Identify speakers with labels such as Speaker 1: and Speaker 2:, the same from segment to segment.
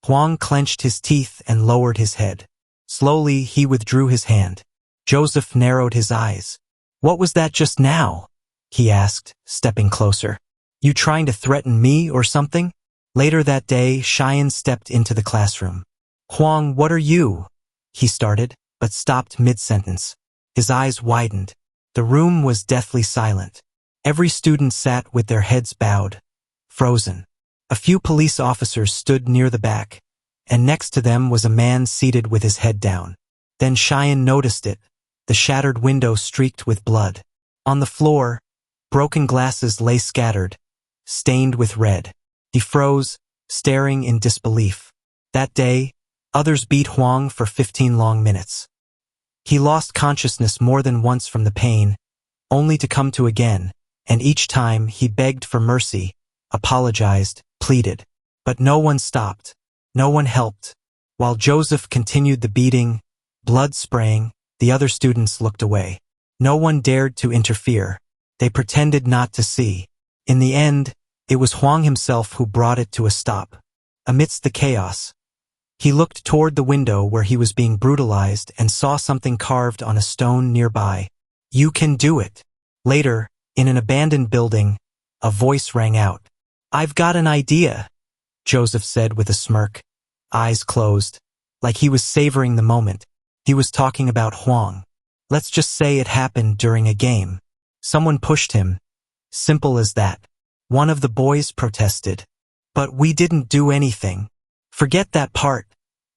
Speaker 1: Huang clenched his teeth and lowered his head. Slowly, he withdrew his hand. Joseph narrowed his eyes. "What was that just now?" he asked, stepping closer. "You trying to threaten me or something?" Later that day, Cheyenne stepped into the classroom. "Huang, what are you?" he started, but stopped mid-sentence. His eyes widened. The room was deathly silent. Every student sat with their heads bowed, frozen. A few police officers stood near the back, and next to them was a man seated with his head down. Then Cheyenne noticed it, the shattered window streaked with blood. On the floor, broken glasses lay scattered, stained with red. He froze, staring in disbelief. That day, others beat Huang for 15 long minutes. He lost consciousness more than once from the pain, only to come to again, and each time he begged for mercy, apologized, pleaded. But no one stopped. No one helped. While Joseph continued the beating, blood spraying, the other students looked away. No one dared to interfere. They pretended not to see. In the end, it was Huang himself who brought it to a stop. Amidst the chaos, he looked toward the window where he was being brutalized and saw something carved on a stone nearby. "You can do it." Later, in an abandoned building, a voice rang out. "I've got an idea," Joseph said with a smirk, eyes closed, like he was savoring the moment. He was talking about Huang. "Let's just say it happened during a game. Someone pushed him. Simple as that." One of the boys protested. "But we didn't do anything." "Forget that part,"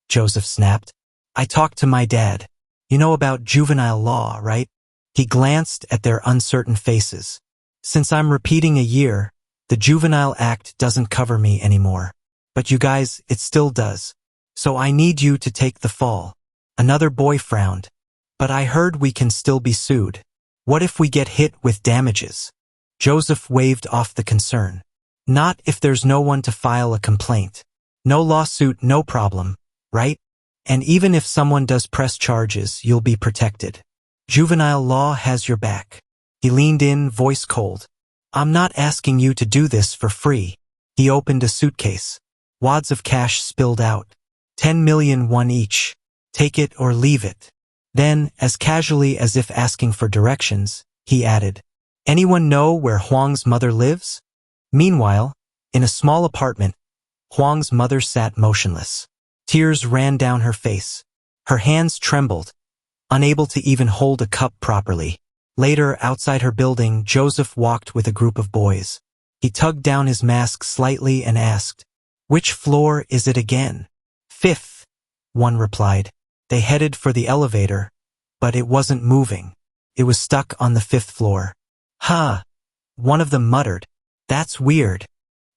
Speaker 1: Joseph snapped. "I talked to my dad. You know about juvenile law, right?" He glanced at their uncertain faces. "Since I'm repeating a year, the Juvenile Act doesn't cover me anymore. But you guys, it still does. So I need you to take the fall." Another boy frowned. "But I heard we can still be sued. What if we get hit with damages?" Joseph waved off the concern. "Not if there's no one to file a complaint. No lawsuit, no problem, right? And even if someone does press charges, you'll be protected. Juvenile law has your back." He leaned in, voice cold. "I'm not asking you to do this for free." He opened a suitcase. Wads of cash spilled out. 10 million won each. "Take it or leave it." Then, as casually as if asking for directions, he added, "Anyone know where Huang's mother lives?" Meanwhile, in a small apartment, Huang's mother sat motionless. Tears ran down her face. Her hands trembled, unable to even hold a cup properly. Later, outside her building, Joseph walked with a group of boys. He tugged down his mask slightly and asked, "Which floor is it again?" "5th," one replied. They headed for the elevator, but it wasn't moving. It was stuck on the 5th floor. "Huh," one of them muttered. "That's weird."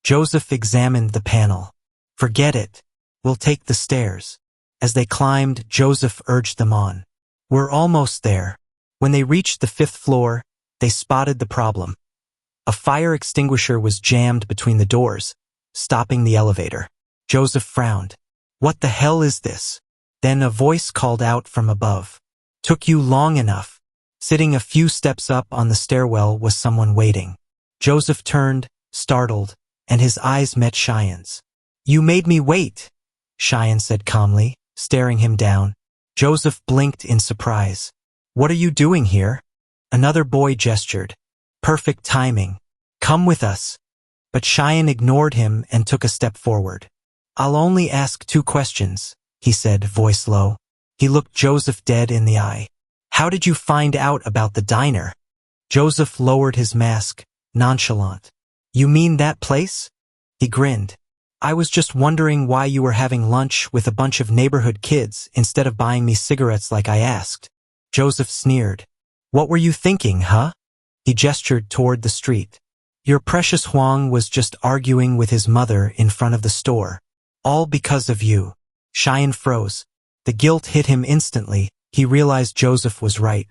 Speaker 1: Joseph examined the panel. "Forget it. We'll take the stairs." As they climbed, Joseph urged them on. "We're almost there." When they reached the 5th floor, they spotted the problem. A fire extinguisher was jammed between the doors, stopping the elevator. Joseph frowned. "What the hell is this?" Then a voice called out from above. "Took you long enough." Sitting a few steps up on the stairwell was someone waiting. Joseph turned, startled, and his eyes met Cheyenne's. "You made me wait," Cheyenne said calmly, staring him down. Joseph blinked in surprise. "What are you doing here?" Another boy gestured. "Perfect timing. Come with us." But Cheyenne ignored him and took a step forward. "I'll only ask 2 questions, he said, voice low. He looked Joseph dead in the eye. "How did you find out about the diner?" Joseph lowered his mask, nonchalant. "You mean that place?" He grinned. "I was just wondering why you were having lunch with a bunch of neighborhood kids instead of buying me cigarettes like I asked." Joseph sneered. "What were you thinking, huh?" He gestured toward the street. "Your precious Huang was just arguing with his mother in front of the store. All because of you." Cheyenne froze. The guilt hit him instantly. He realized Joseph was right.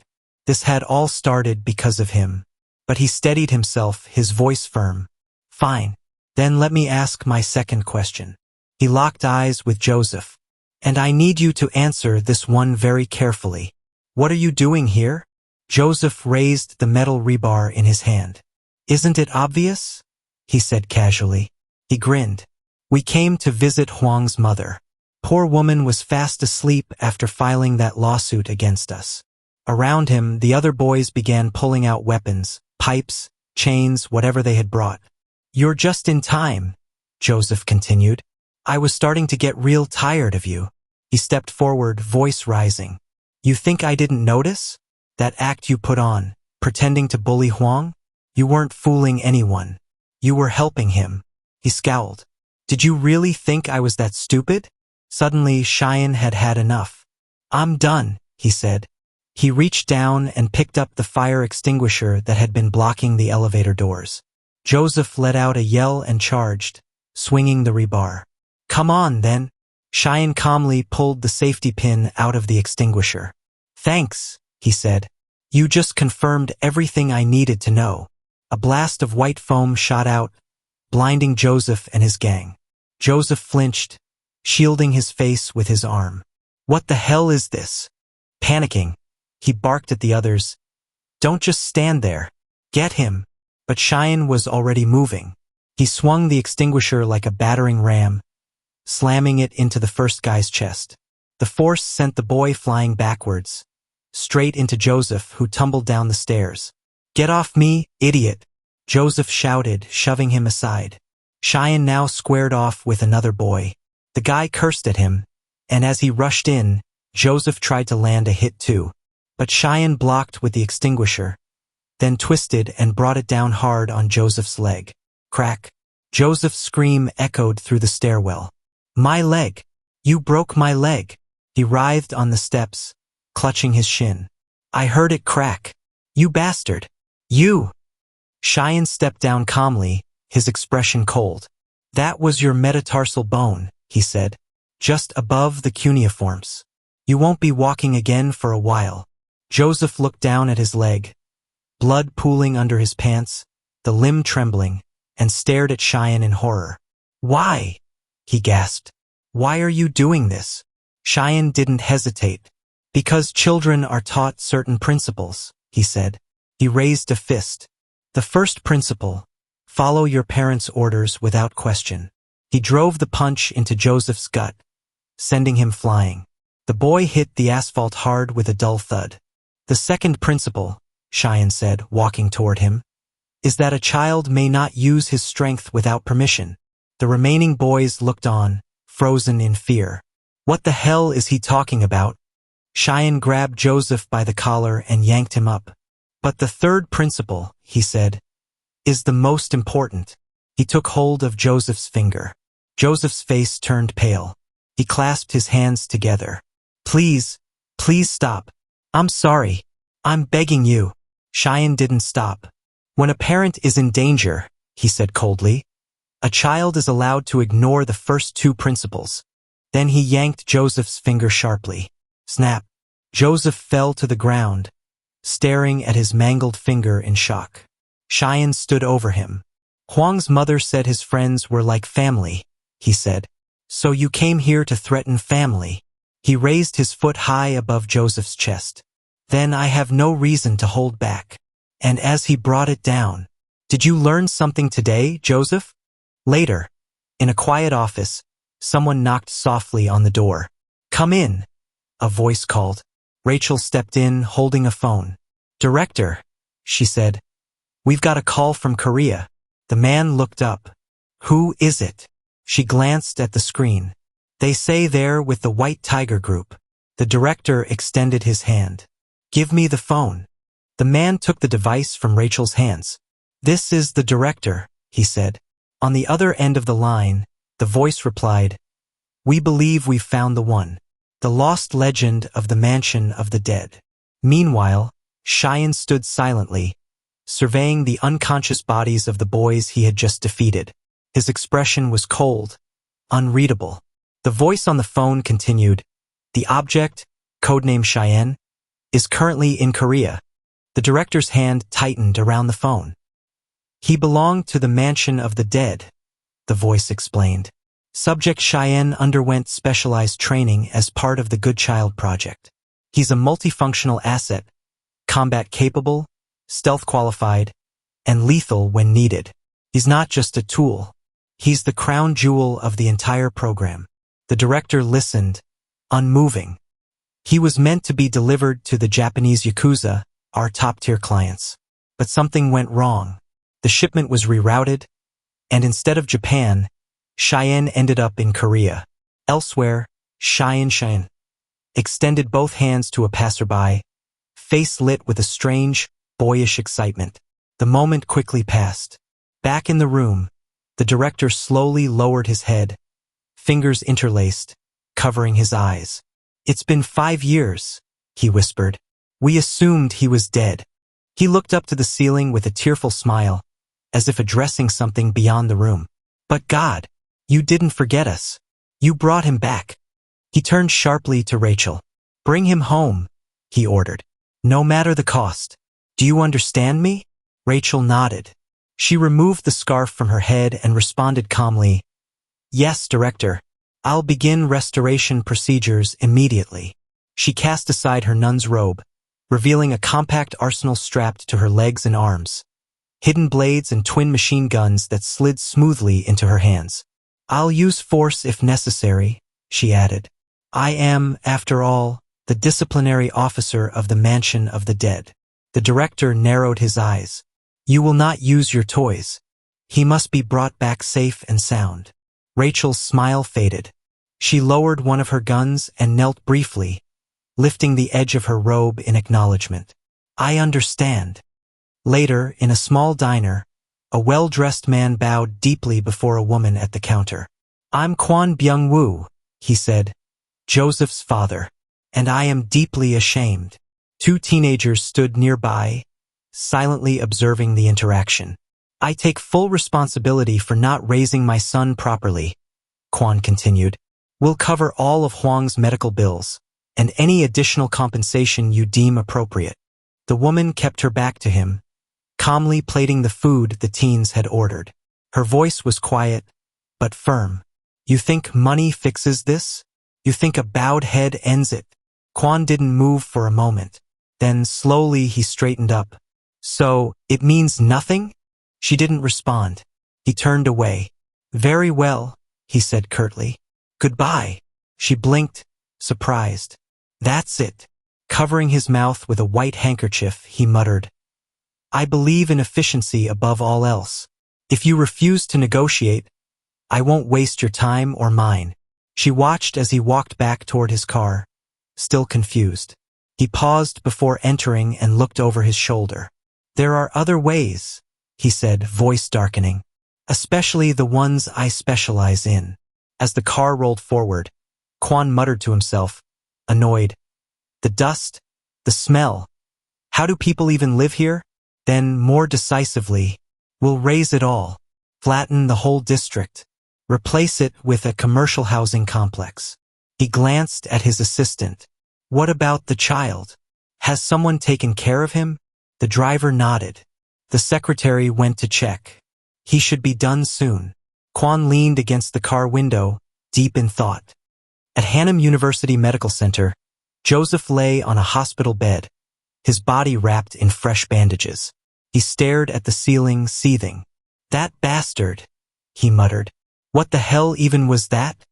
Speaker 1: This had all started because of him. But he steadied himself, his voice firm. "Fine. Then let me ask my second question." He locked eyes with Joseph. "And I need you to answer this one very carefully. What are you doing here?" Joseph raised the metal rebar in his hand. "Isn't it obvious?" he said casually. He grinned. We came to visit Huang's mother. Poor woman was fast asleep after filing that lawsuit against us. Around him, the other boys began pulling out weapons, pipes, chains, whatever they had brought. You're just in time, Joseph continued. I was starting to get real tired of you. He stepped forward, voice rising. You think I didn't notice? That act you put on, pretending to bully Huang? You weren't fooling anyone. You were helping him. He scowled. Did you really think I was that stupid? Suddenly, Cheyenne had had enough. I'm done, he said. He reached down and picked up the fire extinguisher that had been blocking the elevator doors. Joseph let out a yell and charged, swinging the rebar. Come on, then. Cheyenne calmly pulled the safety pin out of the extinguisher. Thanks, he said. You just confirmed everything I needed to know. A blast of white foam shot out, blinding Joseph and his gang. Joseph flinched, shielding his face with his arm. What the hell is this? Panicking, he barked at the others. Don't just stand there. Get him. But Cheyenne was already moving. He swung the extinguisher like a battering ram, slamming it into the first guy's chest. The force sent the boy flying backwards, straight into Joseph, who tumbled down the stairs. Get off me, idiot! Joseph shouted, shoving him aside. Cheyenne now squared off with another boy. The guy cursed at him, and as he rushed in, Joseph tried to land a hit too. But Cheyenne blocked with the extinguisher, then twisted and brought it down hard on Joseph's leg. Crack! Joseph's scream echoed through the stairwell. My leg! You broke my leg! He writhed on the steps, clutching his shin. I heard it crack. You bastard! You! Cheyenne stepped down calmly, his expression cold. That was your metatarsal bone, he said, just above the cuneiforms. You won't be walking again for a while. Joseph looked down at his leg, blood pooling under his pants, the limb trembling, and stared at Cheyenne in horror. Why? He gasped. Why are you doing this? Cheyenne didn't hesitate. Because children are taught certain principles, he said. He raised a fist. The first principle, follow your parents' orders without question. He drove the punch into Joseph's gut, sending him flying. The boy hit the asphalt hard with a dull thud. The second principle, Cheyenne said, walking toward him, is that a child may not use his strength without permission. The remaining boys looked on, frozen in fear. What the hell is he talking about? Cheyenne grabbed Joseph by the collar and yanked him up. But the third principle, he said, is the most important. He took hold of Joseph's finger. Joseph's face turned pale. He clasped his hands together. Please, please stop. I'm sorry. I'm begging you. Cheyenne didn't stop. When a parent is in danger, he said coldly, a child is allowed to ignore the first two principles. Then he yanked Joseph's finger sharply. Snap. Joseph fell to the ground, staring at his mangled finger in shock. Cheyenne stood over him. Huang's mother said his friends were like family, he said. So you came here to threaten family. He raised his foot high above Joseph's chest. Then I have no reason to hold back. And as he brought it down, did you learn something today, Joseph? Later, in a quiet office, someone knocked softly on the door. Come in, a voice called. Rachel stepped in, holding a phone. Director, she said, we've got a call from Korea. The man looked up. Who is it? She glanced at the screen. They say they're with the White Tiger Group. The director extended his hand. Give me the phone. The man took the device from Rachel's hands. This is the director, he said. On the other end of the line, the voice replied, we believe we've found the one. The lost legend of the mansion of the dead. Meanwhile, Cheyenne stood silently, surveying the unconscious bodies of the boys he had just defeated. His expression was cold, unreadable. The voice on the phone continued, the object, codename Cheyenne, is currently in Korea. The director's hand tightened around the phone. He belonged to the mansion of the dead, the voice explained. Subject Cheyenne underwent specialized training as part of the Good Child Project. He's a multifunctional asset, combat capable, stealth qualified, and lethal when needed. He's not just a tool. He's the crown jewel of the entire program. The director listened, unmoving. He was meant to be delivered to the Japanese Yakuza, our top-tier clients. But something went wrong. The shipment was rerouted, and instead of Japan, Cheyenne ended up in Korea. Elsewhere, Cheyenne extended both hands to a passerby, face lit with a strange, boyish excitement. The moment quickly passed. Back in the room, the director slowly lowered his head, fingers interlaced, covering his eyes. "It's been 5 years," he whispered. "We assumed he was dead." He looked up to the ceiling with a tearful smile, as if addressing something beyond the room. "But God, you didn't forget us. You brought him back." He turned sharply to Rachel. "Bring him home," he ordered. "No matter the cost. Do you understand me?" Rachel nodded. She removed the scarf from her head and responded calmly, "Yes, Director. I'll begin restoration procedures immediately." She cast aside her nun's robe, revealing a compact arsenal strapped to her legs and arms, hidden blades and twin machine guns that slid smoothly into her hands. "I'll use force if necessary," she added. "I am, after all, the disciplinary officer of the Mansion of the Dead." The director narrowed his eyes. "You will not use your toys. He must be brought back safe and sound." Rachel's smile faded. She lowered one of her guns and knelt briefly, lifting the edge of her robe in acknowledgement. "I understand." Later, in a small diner, a well-dressed man bowed deeply before a woman at the counter. "I'm Kwon Byung-woo," he said, "Joseph's father, and I am deeply ashamed." Two teenagers stood nearby, silently observing the interaction. "I take full responsibility for not raising my son properly," Kwon continued. "We'll cover all of Huang's medical bills, and any additional compensation you deem appropriate." The woman kept her back to him, calmly plating the food the teens had ordered. Her voice was quiet, but firm. "You think money fixes this? You think a bowed head ends it?" Kwon didn't move for a moment. Then slowly he straightened up. "So, it means nothing?" She didn't respond. He turned away. "Very well," he said curtly. "Goodbye." She blinked, surprised. "That's it." Covering his mouth with a white handkerchief, he muttered, "I believe in efficiency above all else. If you refuse to negotiate, I won't waste your time or mine." She watched as he walked back toward his car, still confused. He paused before entering and looked over his shoulder. "There are other ways," he said, voice darkening, "especially the ones I specialize in." As the car rolled forward, Kwon muttered to himself, annoyed. "The dust, the smell. How do people even live here?" Then, more decisively, "We'll raise it all. Flatten the whole district. Replace it with a commercial housing complex." He glanced at his assistant. "What about the child? Has someone taken care of him?" The driver nodded. The secretary went to check. "He should be done soon." Kwon leaned against the car window, deep in thought. At Hannam University Medical Center, Joseph lay on a hospital bed, his body wrapped in fresh bandages. He stared at the ceiling, seething. "That bastard," he muttered. "What the hell even was that?"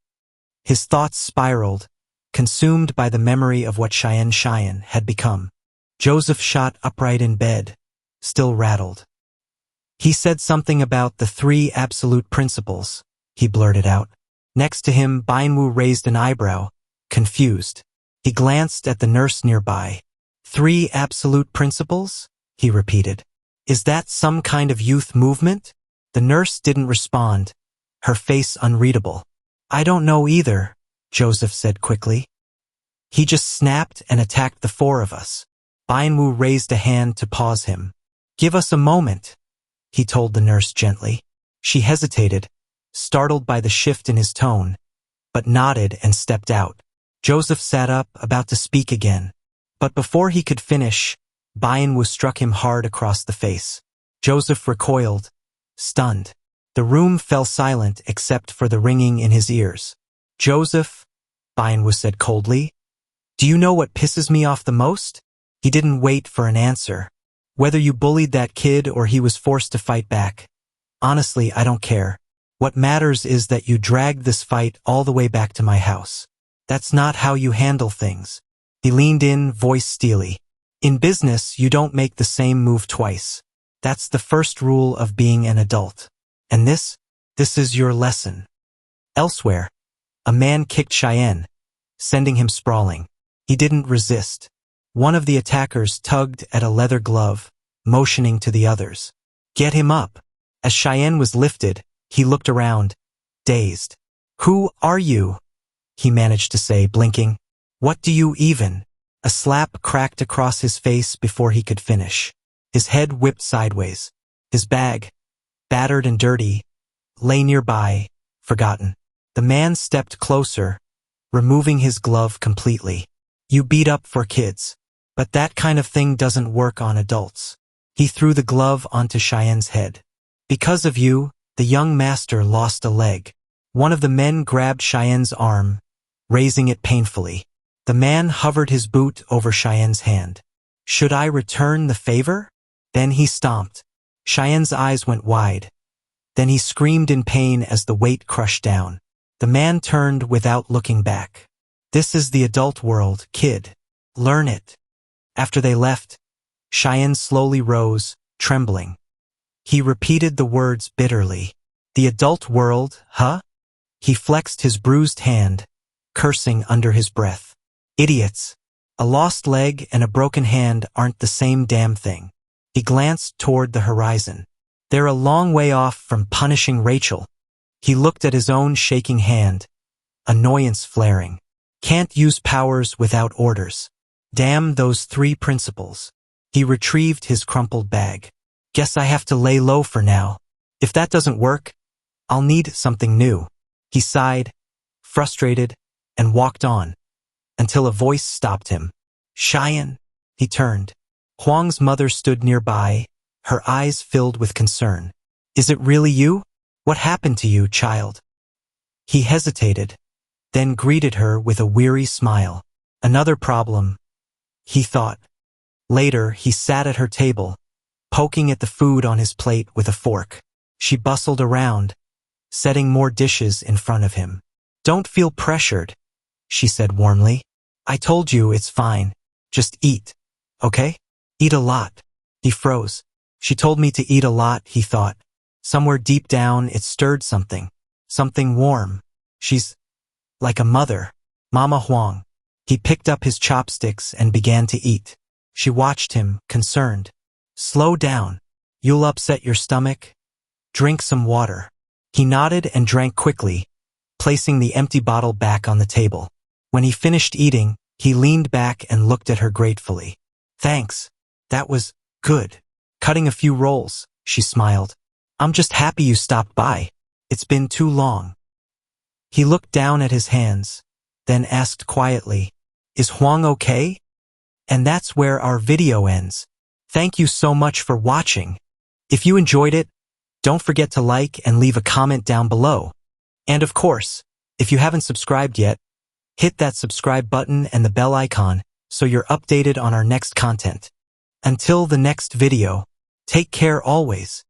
Speaker 1: His thoughts spiraled, consumed by the memory of what Cheyenne had become. Joseph shot upright in bed, still rattled. "He said something about the 3 absolute principles," he blurted out. Next to him, Byung-woo raised an eyebrow, confused. He glanced at the nurse nearby. "3 absolute principles?" he repeated. "Is that some kind of youth movement?" The nurse didn't respond, her face unreadable. "I don't know either," Joseph said quickly. "He just snapped and attacked the 4 of us." Byung-woo raised a hand to pause him. "Give us a moment," he told the nurse gently. She hesitated, startled by the shift in his tone, but nodded and stepped out. Joseph sat up, about to speak again. But before he could finish, Byung-woo struck him hard across the face. Joseph recoiled, stunned. The room fell silent except for the ringing in his ears. "Joseph," Byung-woo said coldly, "do you know what pisses me off the most?" He didn't wait for an answer. "Whether you bullied that kid or he was forced to fight back. Honestly, I don't care. What matters is that you dragged this fight all the way back to my house. That's not how you handle things. He leaned in, voice steely. In business, you don't make the same move twice. That's the first rule of being an adult. And this is your lesson. Elsewhere, a man kicked Cheyenne, sending him sprawling. He didn't resist. One of the attackers tugged at a leather glove, motioning to the others. Get him up. As Cheyenne was lifted, he looked around, dazed. Who are you? He managed to say, blinking. What do you even? A slap cracked across his face before he could finish. His head whipped sideways. His bag, battered and dirty, lay nearby, forgotten. The man stepped closer, removing his glove completely. You beat up for kids. But that kind of thing doesn't work on adults. He threw the glove onto Cheyenne's head. Because of you, the young master lost a leg. One of the men grabbed Cheyenne's arm, raising it painfully. The man hovered his boot over Cheyenne's hand. Should I return the favor? Then he stomped. Cheyenne's eyes went wide. Then he screamed in pain as the weight crushed down. The man turned without looking back. This is the adult world, kid. Learn it. After they left, Cheyenne slowly rose, trembling. He repeated the words bitterly. The adult world, huh? He flexed his bruised hand, cursing under his breath. Idiots. A lost leg and a broken hand aren't the same damn thing. He glanced toward the horizon. They're a long way off from punishing Rachel. He looked at his own shaking hand, annoyance flaring. Can't use powers without orders. Damn those 3 principles. He retrieved his crumpled bag. Guess I have to lay low for now. If that doesn't work, I'll need something new. He sighed, frustrated, and walked on, until a voice stopped him. Cheyenne. He turned. Huang's mother stood nearby, her eyes filled with concern. Is it really you? What happened to you, child? He hesitated, then greeted her with a weary smile. Another problem, he thought. Later, he sat at her table, poking at the food on his plate with a fork. She bustled around, setting more dishes in front of him. Don't feel pressured, she said warmly. I told you it's fine. Just eat, okay? Eat a lot. He froze. She told me to eat a lot, he thought. Somewhere deep down, it stirred something. Something warm. She's like a mother. Mama Huang. He picked up his chopsticks and began to eat. She watched him, concerned. Slow down. You'll upset your stomach. Drink some water. He nodded and drank quickly, placing the empty bottle back on the table. When he finished eating, he leaned back and looked at her gratefully. Thanks. That was good. Cutting a few rolls, she smiled. I'm just happy you stopped by. It's been too long. He looked down at his hands, then asked quietly, Is Huang okay? And that's where our video ends. Thank you so much for watching. If you enjoyed it, don't forget to like and leave a comment down below. And of course, if you haven't subscribed yet, hit that subscribe button and the bell icon so you're updated on our next content. Until the next video, take care always.